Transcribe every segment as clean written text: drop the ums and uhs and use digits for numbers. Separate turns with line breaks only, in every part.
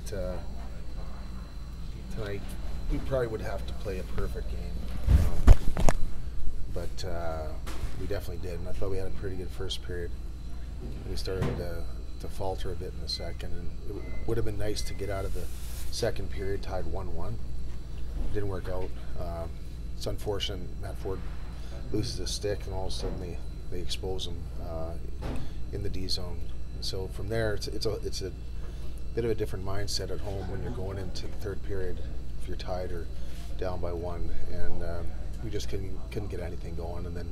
tonight we probably would have to play a perfect game, but we definitely did, and I thought we had a pretty good first period. We started to falter a bit in the second, and it would have been nice to get out of the second period tied 1-1. Didn't work out. It's unfortunate Matt Ford loses his stick, and all of a sudden they expose him in the D zone. And so from there, it's a bit of a different mindset at home when you're going into the third period if you're tied or down by one, and we just couldn't get anything going, and then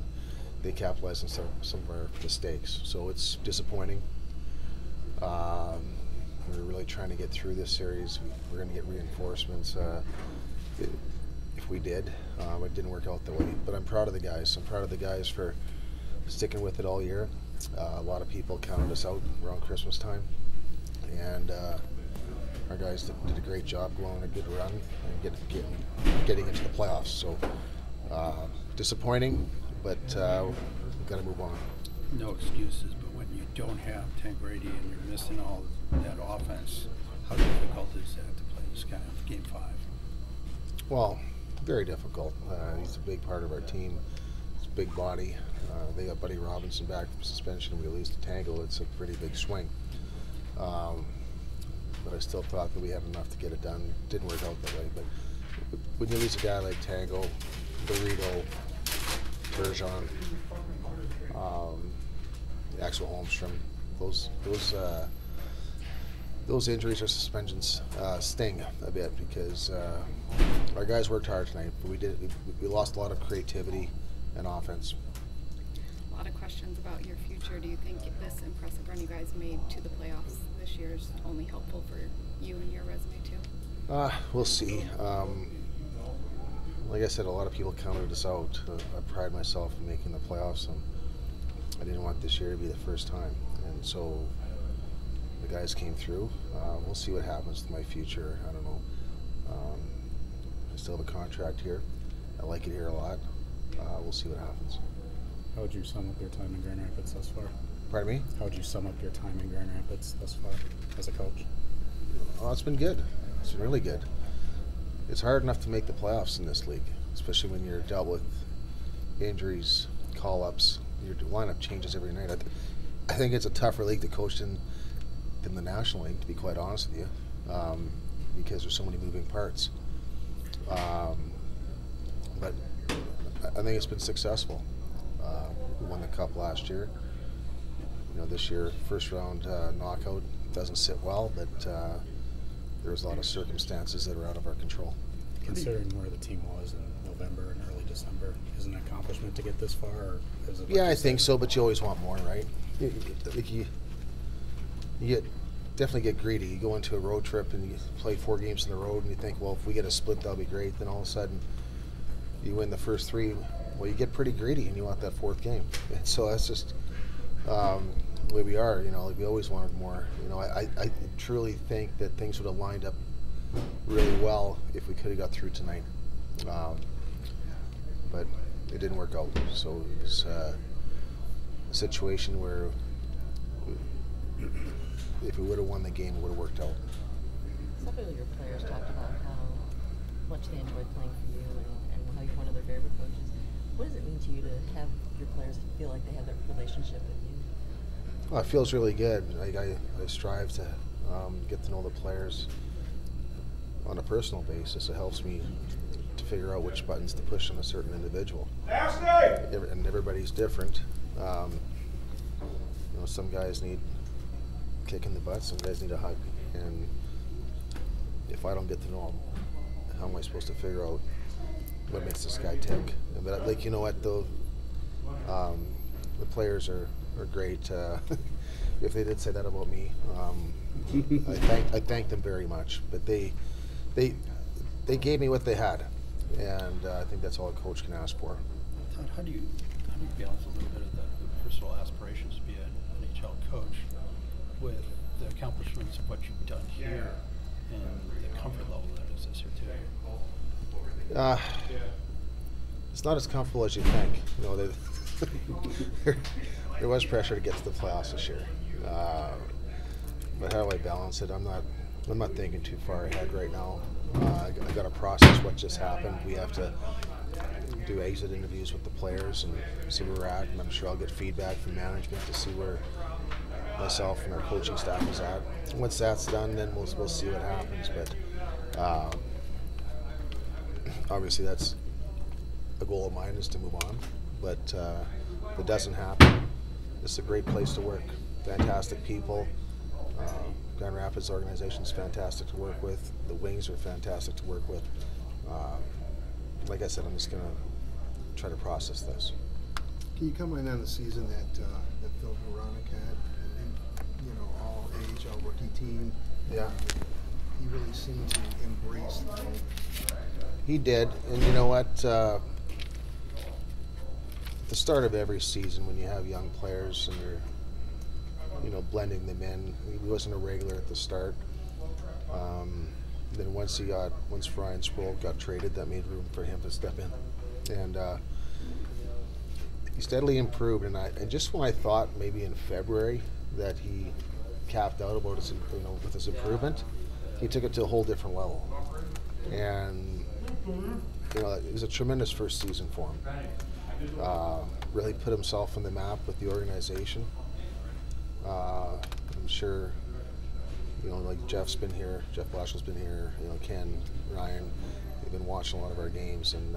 they capitalized on some of our mistakes. So it's disappointing. We're really trying to get through this series. We're going to get reinforcements. If we did, it didn't work out that way. But I'm proud of the guys. I'm proud of the guys for sticking with it all year. A lot of people counted us out around Christmas time, and our guys did a great job going a good run and getting into the playoffs. So disappointing, but we've got to move on.
No excuses, but when you don't have Tangradi and you're missing all that offense, how difficult is that to play this kind of Game 5?
Well, very difficult. He's a big part of our team. He's a big body. They got Buddy Robinson back from suspension. We lose to Tango. It's a pretty big swing. But I still thought that we had enough to get it done. Didn't work out that way. But when you lose a guy like Tango, Burrito, Turgeon, Axel Holmstrom, those injuries or suspensions sting a bit because our guys worked hard tonight, but we lost a lot of creativity and offense.
A lot of questions about your future. Do you think this impressive run you guys made to the playoffs this year is only helpful for you and your resume too?
We'll see. Like I said, a lot of people counted us out. I pride myself in making the playoffs, and I didn't want this year to be the first time. And so the guys came through. We'll see what happens to my future. I don't know. I still have a contract here. I like it here a lot. We'll see what happens.
How would you sum up your time in Grand Rapids thus far?
Pardon me?
How would you sum up your time in Grand Rapids thus far as a coach?
Oh, it's been good. It's been really good. It's hard enough to make the playoffs in this league, especially when you're dealt with injuries, call-ups. Your lineup changes every night. I think it's a tougher league to coach than the National League, to be quite honest with you, because there's so many moving parts. But I think it's been successful. We won the Cup last year. This year, first round knockout doesn't sit well, but there's a lot of circumstances that are out of our control.
Considering where the team was in November and early December, is it an accomplishment to get this far? Or is it
I think so, but you always want more, right? You definitely get greedy. You go into a road trip and you play 4 games on the road and you think, well, if we get a split, that'll be great. Then all of a sudden, you win the first 3. Well, you get pretty greedy and you want that 4th game. And so that's just the way we are. We always wanted more. I truly think that things would have lined up really well if we could have got through tonight. But it didn't work out. So it was a situation where if we would have won the game, it would have worked out.
Several of your players talked about how much they enjoyed playing for you and how you're one of their favorite coaches. What does it mean to you to have your players feel like they have that relationship with you?
Well, it feels really good. I strive to get to know the players on a personal basis. It helps me to figure out which buttons to push on a certain individual. And everybody's different. Some guys need a kick in the butt, some guys need a hug. And if I don't get to know them, how am I supposed to figure out what makes this guy tick? But you know what though, the players are great. If they did say that about me, I thank them very much. But they gave me what they had, and I think that's all a coach can ask for.
Todd, how do you balance a little bit of the personal aspirations to be an NHL coach with the accomplishments of what you've done here and the comfort level that is this here too?
It's not as comfortable as you think. There was pressure to get to the playoffs this year. But how do I balance it? I'm not I'm not thinking too far ahead right now. I got to process what just happened. We have to do exit interviews with the players and see where we're at, and I'm sure I'll get feedback from management to see where myself and our coaching staff is at. Once that's done, then we'll see what happens. But obviously, that's a goal of mine, is to move on. But if it doesn't happen, it's a great place to work. Fantastic people. Grand Rapids organization is fantastic to work with. The Wings are fantastic to work with. Like I said, I'm just going to try to process this.
Can you comment on the season that Phil Veronic had, and all AHL rookie team?
Yeah.
He really seemed to embrace the game.
He did, and you know what? At the start of every season, when you have young players and you're blending them in, he wasn't a regular at the start. Then once Ryan Sproul got traded, that made room for him to step in, and he steadily improved. And just when I thought maybe in February that he capped out about his, with his improvement, he took it to a whole different level. And it was a tremendous first season for him. Really put himself on the map with the organization. I'm sure, like Jeff's been here, Jeff Blashill's been here, Ken, Ryan, they've been watching a lot of our games, and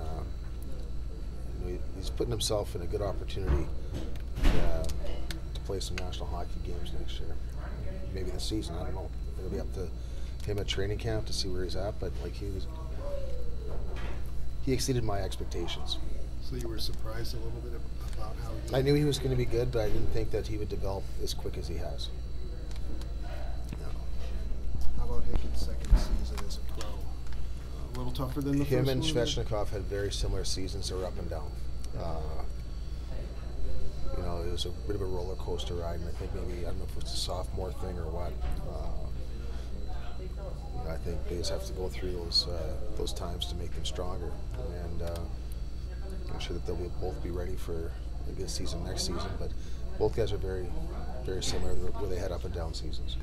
he's putting himself in a good opportunity to play some national hockey games next year. Maybe this season, I don't know. It'll be up to him at training camp to see where he's at, but he exceeded my expectations.
So you were surprised a little bit about how he...
I knew he was going to be good, but I didn't think that he would develop as quick as he has.
How about Hickey's second season as a pro? A little tougher than the first one?
Him and Svechnikov had very similar seasons. They were up and down. It was a bit of a roller coaster ride, and I think maybe, I don't know if it's a sophomore thing or what. I think they just have to go through those times to make them stronger, and I'm sure that they'll both be ready for a good season next season. But both guys are very, very similar, where they had up and down seasons.